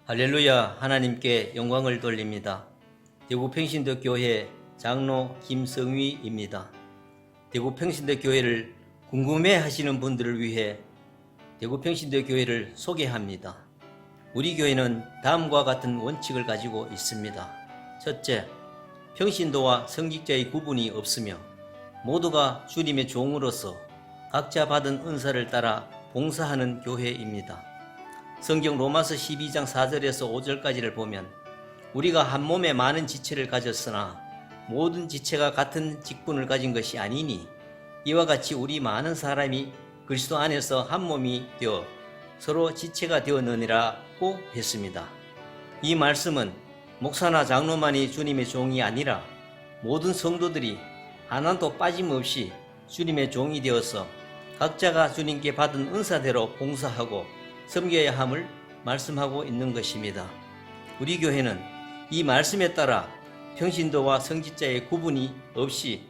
할렐루야. 하나님께 영광을 돌립니다. 대구 평신도 교회 장로 김성위입니다. 대구 평신도 교회를 궁금해 하시는 분들을 위해 대구 평신도 교회를 소개합니다. 우리 교회는 다음과 같은 원칙을 가지고 있습니다. 첫째, 평신도와 성직자의 구분이 없으며 모두가 주님의 종으로서 각자 받은 은사를 따라 봉사하는 교회입니다. 성경 로마서 12장 4절에서 5절까지를 보면 우리가 한 몸에 많은 지체를 가졌으나 모든 지체가 같은 직분을 가진 것이 아니니 이와 같이 우리 많은 사람이 그리스도 안에서 한 몸이 되어 서로 지체가 되었느니라고 했습니다. 이 말씀은 목사나 장로만이 주님의 종이 아니라 모든 성도들이 하나도 빠짐없이 주님의 종이 되어서 각자가 주님께 받은 은사대로 봉사하고 섬겨야 함을 말씀하고 있는 것입니다. 우리 교회는 이 말씀에 따라 평신도와 성직자의 구분이 없이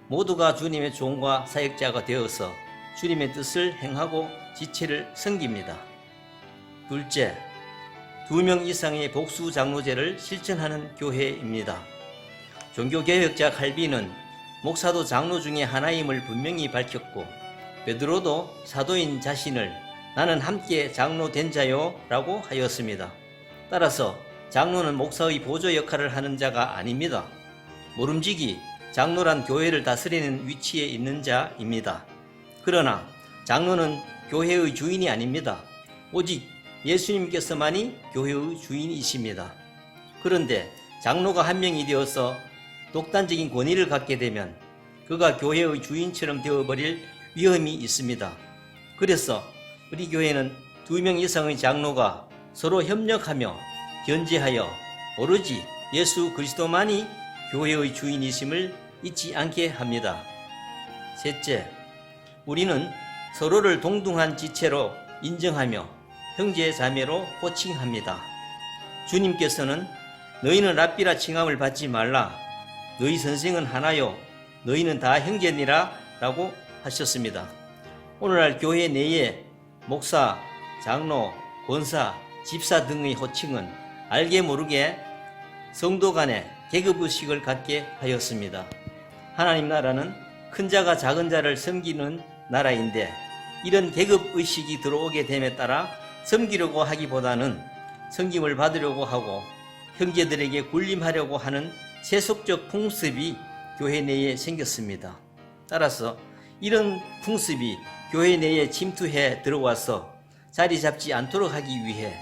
모두가 주님의 종과 사역자가 되어서 주님의 뜻을 행하고 지체를 섬깁니다. 둘째, 2명 이상의 복수 장로제를 실천하는 교회입니다. 종교개혁자 칼빈은 목사도 장로 중에 하나임을 분명히 밝혔고 베드로도 사도인 자신을 나는 함께 장로 된 자요 라고 하였습니다. 따라서 장로는 목사의 보조 역할을 하는 자가 아닙니다. 모름지기 장로란 교회를 다스리는 위치에 있는 자입니다. 그러나 장로는 교회의 주인이 아닙니다. 오직 예수님께서만이 교회의 주인이십니다. 그런데 장로가 한 명이 되어서 독단적인 권위를 갖게 되면 그가 교회의 주인처럼 되어버릴 위험이 있습니다. 그래서 우리 교회는 2명 이상의 장로가 서로 협력하며 견제하여 오로지 예수 그리스도만이 교회의 주인이심을 잊지 않게 합니다. 셋째, 우리는 서로를 동등한 지체로 인정하며 형제 자매로 호칭합니다. 주님께서는 너희는 랍비라 칭함을 받지 말라. 너희 선생은 하나요. 너희는 다 형제니라 라고 하셨습니다. 오늘날 교회 내에 목사, 장로, 권사, 집사 등의 호칭은 알게 모르게 성도 간의 계급의식을 갖게 하였습니다. 하나님 나라는 큰 자가 작은 자를 섬기는 나라인데 이런 계급의식이 들어오게 됨에 따라 섬기려고 하기보다는 섬김을 받으려고 하고 형제들에게 군림하려고 하는 세속적 풍습이 교회 내에 생겼습니다. 따라서 이런 풍습이 교회 내에 침투해 들어와서 자리 잡지 않도록 하기 위해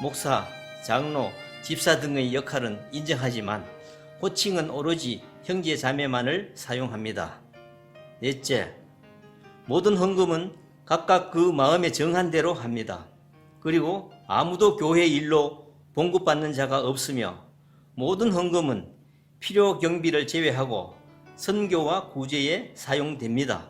목사, 장로, 집사 등의 역할은 인정하지만 호칭은 오로지 형제 자매만을 사용합니다. 넷째, 모든 헌금은 각각 그 마음에 정한 대로 합니다. 그리고 아무도 교회 일로 봉급받는 자가 없으며 모든 헌금은 필요 경비를 제외하고 선교와 구제에 사용됩니다.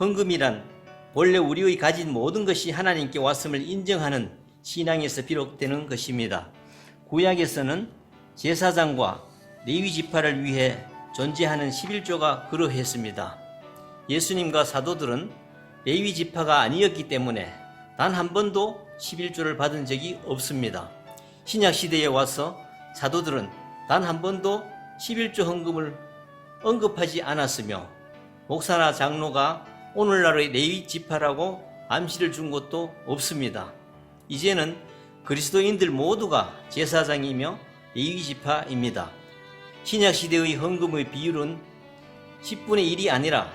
헌금이란 원래 우리의 가진 모든 것이 하나님께 왔음을 인정하는 신앙에서 비롯되는 것입니다. 구약에서는 제사장과 레위 지파를 위해 존재하는 11조가 그러했습니다. 예수님과 사도들은 레위 지파가 아니었기 때문에 단 한 번도 11조를 받은 적이 없습니다. 신약 시대에 와서 사도들은 단 한 번도 11조 헌금을 언급하지 않았으며 목사나 장로가 오늘날의 레위 지파라고 암시를 준 것도 없습니다. 이제는 그리스도인들 모두가 제사장이며 레위 지파입니다. 신약 시대의 헌금의 비율은 10분의 1이 아니라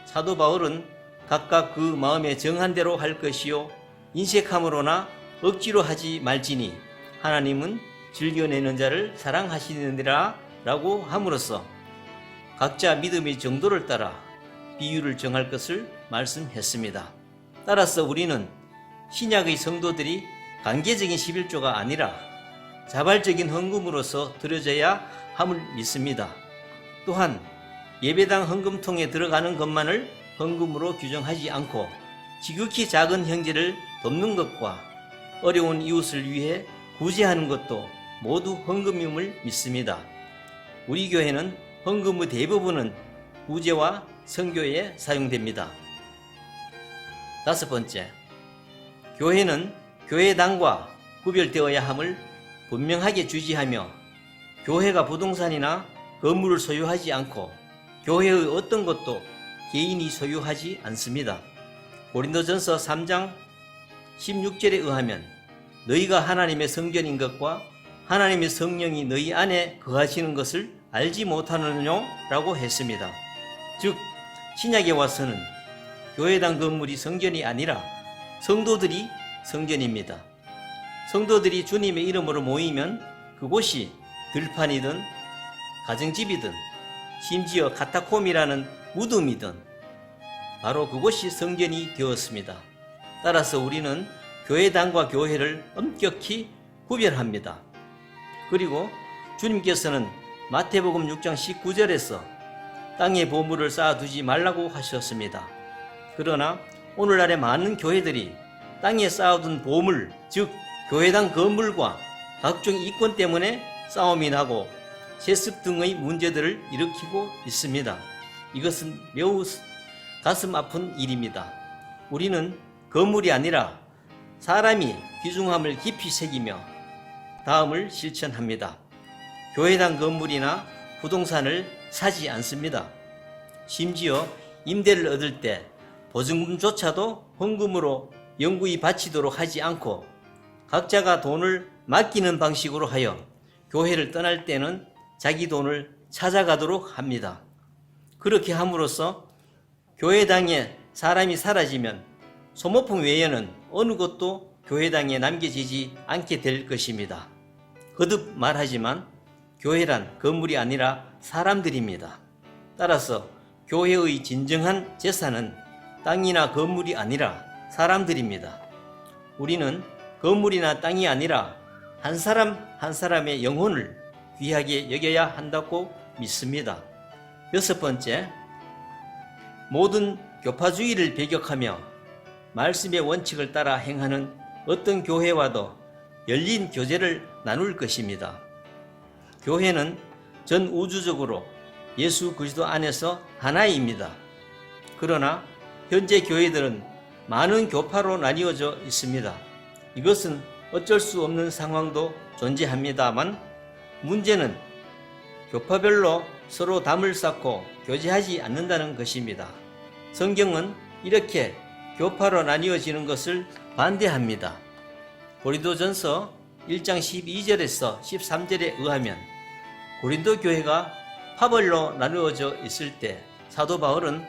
사도 바울은 각각 그 마음에 정한 대로 할 것이요 인색함으로나 억지로 하지 말지니 하나님은 즐겨내는 자를 사랑하시느니라 라고 함으로써 각자 믿음의 정도를 따라 비율을 정할 것을 말씀했습니다. 따라서 우리는 신약의 성도들이 강제적인 11조가 아니라 자발적인 헌금으로서 드려져야 함을 믿습니다. 또한 예배당 헌금통에 들어가는 것만을 헌금으로 규정하지 않고 지극히 작은 형제를 돕는 것과 어려운 이웃을 위해 구제하는 것도 모두 헌금임을 믿습니다. 우리 교회는 헌금의 대부분은 구제와 선교에 사용됩니다. 다섯 번째, 교회는 교회당과 구별되어야 함을 분명하게 주지하며 교회가 부동산이나 건물을 소유하지 않고 교회의 어떤 것도 개인이 소유하지 않습니다. 고린도전서 3장 16절에 의하면 너희가 하나님의 성전인 것과 하나님의 성령이 너희 안에 거하시는 것을 알지 못하느뇨? 라고 했습니다. 즉 신약에 와서는 교회당 건물이 성전이 아니라 성도들이 성전입니다. 성도들이 주님의 이름으로 모이면 그곳이 들판이든 가정집이든 심지어 카타콤이라는 무덤이든 바로 그곳이 성전이 되었습니다. 따라서 우리는 교회당과 교회를 엄격히 구별합니다. 그리고 주님께서는 마태복음 6장 19절에서 땅에 보물을 쌓아두지 말라고 하셨습니다. 그러나 오늘날의 많은 교회들이 땅에 쌓아둔 보물, 즉 교회당 건물과 각종 이권 때문에 싸움이 나고 세습 등의 문제들을 일으키고 있습니다. 이것은 매우 가슴 아픈 일입니다. 우리는 건물이 아니라 사람이 귀중함을 깊이 새기며 다음을 실천합니다. 교회당 건물이나 부동산을 사지 않습니다. 심지어 임대를 얻을 때 보증금조차도 헌금으로 영구히 바치도록 하지 않고 각자가 돈을 맡기는 방식으로 하여 교회를 떠날 때는 자기 돈을 찾아가도록 합니다. 그렇게 함으로써 교회당에 사람이 사라지면 소모품 외에는 어느 것도 교회당에 남겨지지 않게 될 것입니다. 거듭 말하지만 교회란 건물이 아니라 사람들입니다. 따라서 교회의 진정한 재산은 땅이나 건물이 아니라 사람들입니다. 우리는 건물이나 땅이 아니라 한 사람 한 사람의 영혼을 귀하게 여겨야 한다고 믿습니다. 6번째, 모든 교파주의를 배격하며 말씀의 원칙을 따라 행하는 어떤 교회와도 열린 교제를 나눌 것입니다. 교회는 전 우주적으로 예수 그리스도 안에서 하나입니다. 그러나 현재 교회들은 많은 교파로 나뉘어져 있습니다. 이것은 어쩔 수 없는 상황도 존재합니다만 문제는 교파별로 서로 담을 쌓고 교제하지 않는다는 것입니다. 성경은 이렇게 교파로 나뉘어지는 것을 반대합니다. 고린도전서 1장 12절에서 13절에 의하면 고린도 교회가 파벌로 나누어져 있을 때 사도 바울은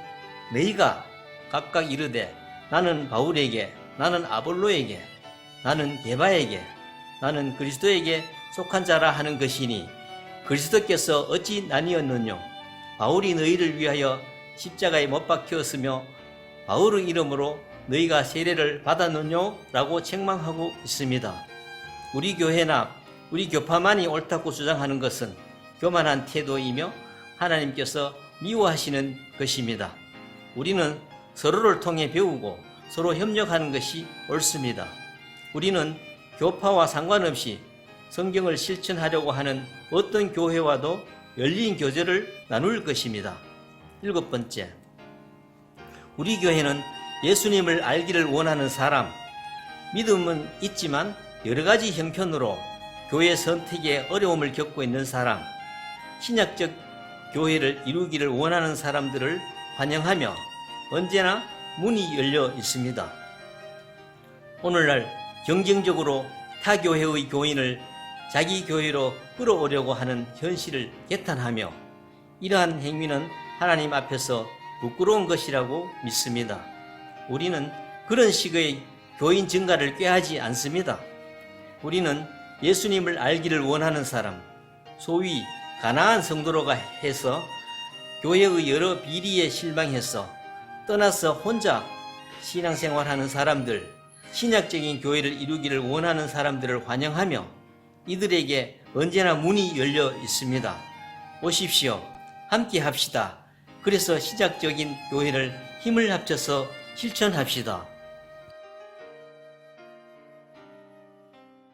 너희가 각각 이르되 나는 바울에게, 나는 아볼로에게, 나는 게바에게, 나는 그리스도에게 속한 자라 하는 것이니 그리스도께서 어찌 나뉘었느뇨? 바울이 너희를 위하여 십자가에 못 박혔으며 바울의 이름으로 너희가 세례를 받았느뇨? 라고 책망하고 있습니다. 우리 교회나 우리 교파만이 옳다고 주장하는 것은 교만한 태도이며 하나님께서 미워하시는 것입니다. 우리는 서로를 통해 배우고 서로 협력하는 것이 옳습니다. 우리는 교파와 상관없이 성경을 실천하려고 하는 어떤 교회와도 열린 교제를 나눌 것입니다. 7번째, 우리 교회는 예수님을 알기를 원하는 사람, 믿음은 있지만 여러 가지 형편으로 교회 선택에 어려움을 겪고 있는 사람, 신약적 교회를 이루기를 원하는 사람들을 환영하며 언제나 문이 열려 있습니다. 오늘날 경쟁적으로 타 교회의 교인을 자기 교회로 끌어오려고 하는 현실을 개탄하며 이러한 행위는 하나님 앞에서 부끄러운 것이라고 믿습니다. 우리는 그런 식의 교인 증가를 꾀하지 않습니다. 우리는 예수님을 알기를 원하는 사람, 소위 가나안 성도로가 해서 교회의 여러 비리에 실망해서 떠나서 혼자 신앙생활하는 사람들, 신약적인 교회를 이루기를 원하는 사람들을 환영하며 이들에게 언제나 문이 열려 있습니다. 오십시오. 함께 합시다. 그래서 신약적인 교회를 힘을 합쳐서 실천합시다.